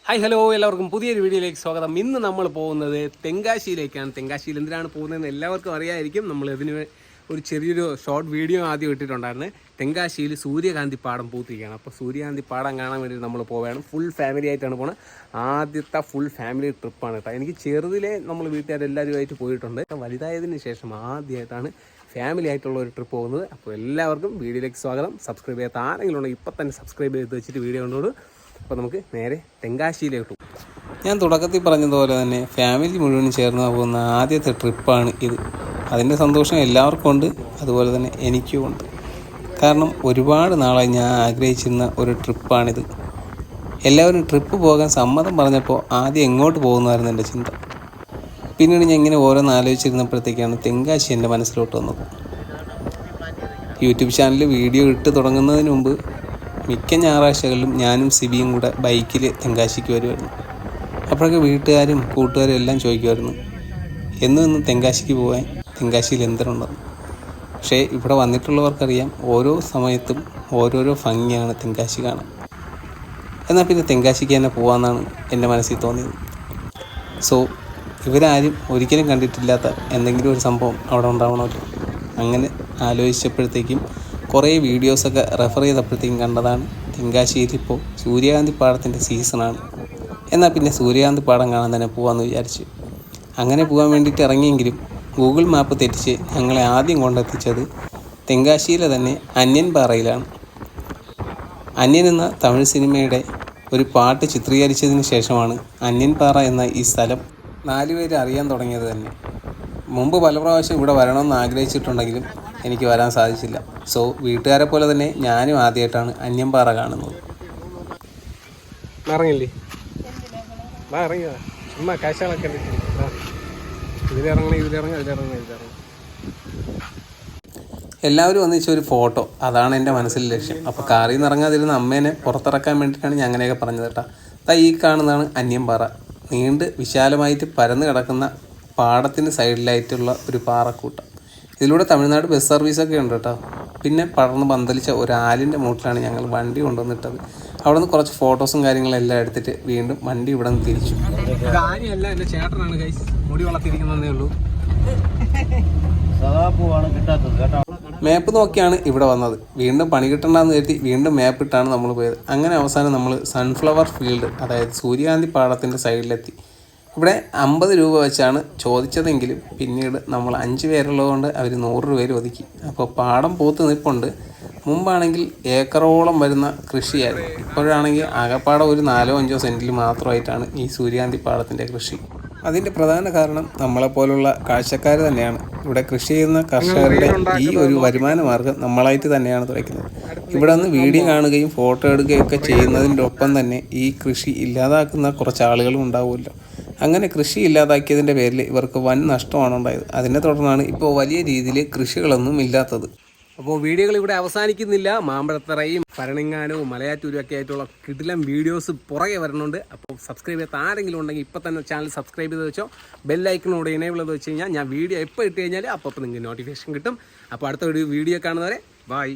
Hi hello എല്ലാവർക്കും പുതിയൊരു വീഡിയോയിലേക്ക് സ്വാഗതം. ഇന്ന് നമ്മൾ പോകുന്നത് തെങ്കാശിയിലേക്കാണ്. തെങ്കാശിയിൽ എന്തിനാണ് പോകുന്നതെന്ന് എല്ലാവർക്കും അറിയാമായിരിക്കും. നമ്മൾ ഇതിന് ഒരു ചെറിയൊരു ഷോർട്ട് വീഡിയോ ആദ്യം ഇട്ടിട്ടുണ്ടായിരുന്നു. തെങ്കാശിയിൽ സൂര്യകാന്തി പാടം പൂത്തിരിക്കുകയാണ്. അപ്പോൾ സൂര്യകാന്തി പാടം കാണാൻ വേണ്ടി നമ്മൾ പോവുകയാണ്. ഫുൾ ഫാമിലി ആയിട്ടാണ് പോകുന്നത്. ആദ്യത്തെ ഫുൾ ഫാമിലി ട്രിപ്പാണ് കേട്ടോ. എനിക്ക് ചെറുതിലെ നമ്മൾ വീട്ടുകാരെല്ലാവരുമായിട്ട് പോയിട്ടുണ്ട്. വലുതായതിന് ശേഷം ആദ്യമായിട്ടാണ് ഫാമിലി ആയിട്ടുള്ള ഒരു ട്രിപ്പ് പോകുന്നത്. അപ്പോൾ എല്ലാവർക്കും വീഡിയോയിലേക്ക് സ്വാഗതം. സബ്സ്ക്രൈബ് ചെയ്യാത്ത ആരെങ്കിലും ഉണ്ടെങ്കിൽ ഇപ്പം തന്നെ സബ്സ്ക്രൈബ് ചെയ്ത് വെച്ചിട്ട് വീഡിയോ കണ്ടോളൂ. അപ്പോൾ നമുക്ക് നേരെ തെങ്കാശിയിലേക്ക് പോകും. ഞാൻ തുടക്കത്തിൽ പറഞ്ഞതുപോലെ തന്നെ ഫാമിലി മുഴുവൻ ചേർന്ന് പോകുന്ന ആദ്യത്തെ ട്രിപ്പാണ് ഇത്. അതിൻ്റെ സന്തോഷം എല്ലാവർക്കും ഉണ്ട്, അതുപോലെ തന്നെ എനിക്കും ഉണ്ട്. കാരണം ഒരുപാട് നാളായി ഞാൻ ആഗ്രഹിച്ചിരുന്ന ഒരു ട്രിപ്പാണിത്. എല്ലാവരും ട്രിപ്പ് പോകാൻ സമ്മതം പറഞ്ഞപ്പോൾ ആദ്യം എങ്ങോട്ട് പോകുന്നതായിരുന്നു എൻ്റെ ചിന്ത. പിന്നീട് ഞാൻ ഇങ്ങനെ ഓരോന്ന് ആലോചിച്ചിരുന്നപ്പോഴത്തേക്കാണ് തെങ്കാശി എൻ്റെ മനസ്സിലോട്ട് വന്നത്. യൂട്യൂബ് ചാനലിൽ വീഡിയോ ഇട്ട് തുടങ്ങുന്നതിന് മുമ്പ് മിക്ക ഞായറാഴ്ചകളിലും ഞാനും സിബിയും കൂടെ ബൈക്കിൽ തെങ്കാശിക്ക് വരുമായിരുന്നു. അപ്പോഴൊക്കെ വീട്ടുകാരും കൂട്ടുകാരും എല്ലാം ചോദിക്കുമായിരുന്നു, എന്നും തെങ്കാശിക്ക് പോകാൻ തെങ്കാശിയിൽ എന്തിനുണ്ടെന്ന്. പക്ഷേ ഇവിടെ വന്നിട്ടുള്ളവർക്കറിയാം, ഓരോ സമയത്തും ഓരോരോ ഭംഗിയാണ് തെങ്കാശി കാണാൻ. എന്നാൽ പിന്നെ തെങ്കാശിക്ക് തന്നെ പോകാമെന്നാണ് എൻ്റെ മനസ്സിൽ തോന്നിയത്. സോ ഇവരാരും ഒരിക്കലും കണ്ടിട്ടില്ലാത്ത എന്തെങ്കിലും ഒരു സംഭവം അവിടെ ഉണ്ടാവണമല്ലോ. അങ്ങനെ ആലോചിച്ചപ്പോഴത്തേക്കും കുറേ വീഡിയോസൊക്കെ റെഫർ ചെയ്തപ്പോഴത്തേക്കും കണ്ടതാണ് തെങ്കാശിയിൽ ഇപ്പോൾ സൂര്യകാന്തി പാടത്തിൻ്റെ സീസണാണ്. എന്നാൽ പിന്നെ സൂര്യകാന്തി പാടം കാണാൻ തന്നെ പോകാമെന്ന് വിചാരിച്ചു. അങ്ങനെ പോകാൻ വേണ്ടിയിട്ട് ഇറങ്ങിയെങ്കിലും ഗൂഗിൾ മാപ്പ് തെറ്റിച്ച് ഞങ്ങളെ ആദ്യം കൊണ്ടെത്തിച്ചത് തെങ്കാശിയിലെ തന്നെ അന്യൻ പാറയിലാണ്. അന്യൻ എന്ന തമിഴ് സിനിമയുടെ ഒരു പാട്ട് ചിത്രീകരിച്ചതിന് ശേഷമാണ് അന്യൻ പാറ എന്ന ഈ സ്ഥലം 4 പേര് അറിയാൻ തുടങ്ങിയത് തന്നെ. മുമ്പ് പല പ്രാവശ്യം ഇവിടെ വരണമെന്ന് ആഗ്രഹിച്ചിട്ടുണ്ടെങ്കിലും എനിക്ക് വരാൻ സാധിച്ചില്ല. സോ വീട്ടുകാരെ പോലെ തന്നെ ഞാനും ആദ്യമായിട്ടാണ് അന്യൻപാറ കാണുന്നത്. ഇറങ്ങില്ലേ? വാ ഇറങ്ങിയ ചുമ്മാ കാശാളൊക്കെ ഇതിലിറങ്ങി. എല്ലാവരും ഒന്നിച്ച് ഒരു ഫോട്ടോ, അതാണ് എൻ്റെ മനസ്സിൽ ലക്ഷ്യം. അപ്പോൾ കാറിൽ നിന്ന് ഇറങ്ങാതിരുന്ന അമ്മേനെ പുറത്തിറക്കാൻ വേണ്ടിയിട്ടാണ് ഞാൻ അങ്ങനെയൊക്കെ പറഞ്ഞത് കേട്ടോ. ഈ കാണുന്നതാണ് അന്യൻപാറ. നീണ്ട് വിശാലമായിട്ട് പരന്ന് കിടക്കുന്ന പാടത്തിന് സൈഡിലായിട്ടുള്ള ഒരു പാറക്കൂട്ടം. ഇതിലൂടെ തമിഴ്നാട് ബസ് സർവീസൊക്കെ ഉണ്ട് കേട്ടോ. പിന്നെ പടർന്ന് പന്തലിച്ച ഒരു ആലിൻ്റെ മൂട്ടിലാണ് ഞങ്ങൾ വണ്ടി കൊണ്ടുവന്നിട്ടത്. അവിടെ നിന്ന് കുറച്ച് ഫോട്ടോസും കാര്യങ്ങളെല്ലാം എടുത്തിട്ട് വീണ്ടും വണ്ടി ഇവിടെ നിന്ന് തിരിച്ചു. കാര്യമല്ല, എൻ്റെ ചേട്ടനാണ് ഗൈസ് മുടി വളർത്തിയിരിക്കുന്നതേ ഉള്ളൂ. മാപ്പ് നോക്കിയാണ് ഇവിടെ വന്നത്. വീണ്ടും പണി കിട്ടണ്ടെന്ന് കരുതി വീണ്ടും മാപ്പ് ഇട്ടാണ് നമ്മൾ പോയത്. അങ്ങനെ അവസാനം നമ്മൾ സൺഫ്ലവർ ഫീൽഡ്, അതായത് സൂര്യകാന്തി പാടത്തിൻ്റെ സൈഡിലെത്തി. ഇവിടെ 50 രൂപ വെച്ചാണ് ചോദിച്ചതെങ്കിലും പിന്നീട് നമ്മൾ 5 പേരുള്ളതുകൊണ്ട് അവർ 100 രൂപയിൽ ഒതുക്കി. അപ്പോൾ പാടം പൂത്ത് നിൽപ്പുണ്ട്. മുമ്പാണെങ്കിൽ ഏക്കറോളം വരുന്ന കൃഷിയായിരുന്നു. ഇപ്പോഴാണെങ്കിൽ ആകപ്പാടെ ഒരു 4-5 സെൻറ്റിൽ മാത്രമായിട്ടാണ് ഈ സൂര്യകാന്തി പാടത്തിൻ്റെ കൃഷി. അതിൻ്റെ പ്രധാന കാരണം നമ്മളെപ്പോലുള്ള കാഴ്ചക്കാർ തന്നെയാണ്. ഇവിടെ കൃഷി ചെയ്യുന്ന കർഷകരുടെ ഈ ഒരു വരുമാന മാർഗം നമ്മളായിട്ട് തന്നെയാണ് തുറയ്ക്കുന്നത്. ഇവിടെ നിന്ന് വീഡിയോ കാണുകയും ഫോട്ടോ എടുക്കുകയൊക്കെ ചെയ്യുന്നതിൻ്റെ ഒപ്പം തന്നെ ഈ കൃഷി ഇല്ലാതാക്കുന്ന കുറച്ച് ആളുകളും ഉണ്ടാവുമല്ലോ. അങ്ങനെ കൃഷി ഇല്ലാതാക്കിയതിൻ്റെ പേരിൽ ഇവർക്ക് വൻ നഷ്ടമാണ് ഉണ്ടായത്. അതിനെ തുടർന്നാണ് ഇപ്പോൾ വലിയ രീതിയിൽ കൃഷികളൊന്നും ഇല്ലാത്തത്. അപ്പോൾ വീഡിയോകൾ ഇവിടെ അവസാനിക്കുന്നില്ല. മാമ്പഴത്തറയും ഭരണിങ്ങാനവും മലയാറ്റൂരും ഒക്കെ ആയിട്ടുള്ള കിടിലം വീഡിയോസ് പുറകെ വരുന്നുണ്ട്. അപ്പോൾ സബ്സ്ക്രൈബ് ചെയ്യാത്ത ആരെങ്കിലും ഉണ്ടെങ്കിൽ ഇപ്പോൾ തന്നെ ചാനൽ സബ്സ്ക്രൈബ് ചെയ്ത് വെച്ചോ. ബെല്ലൈക്കനോട് എനേബിൾ ചെയ്ത് വെച്ച് കഴിഞ്ഞാൽ ഞാൻ വീഡിയോ എപ്പോൾ ഇട്ട് കഴിഞ്ഞാൽ അപ്പോൾ നിങ്ങൾക്ക് നോട്ടിഫിക്കേഷൻ കിട്ടും. അപ്പോൾ അടുത്ത ഒരു വീഡിയോ കാണുന്നവരെ ബൈ.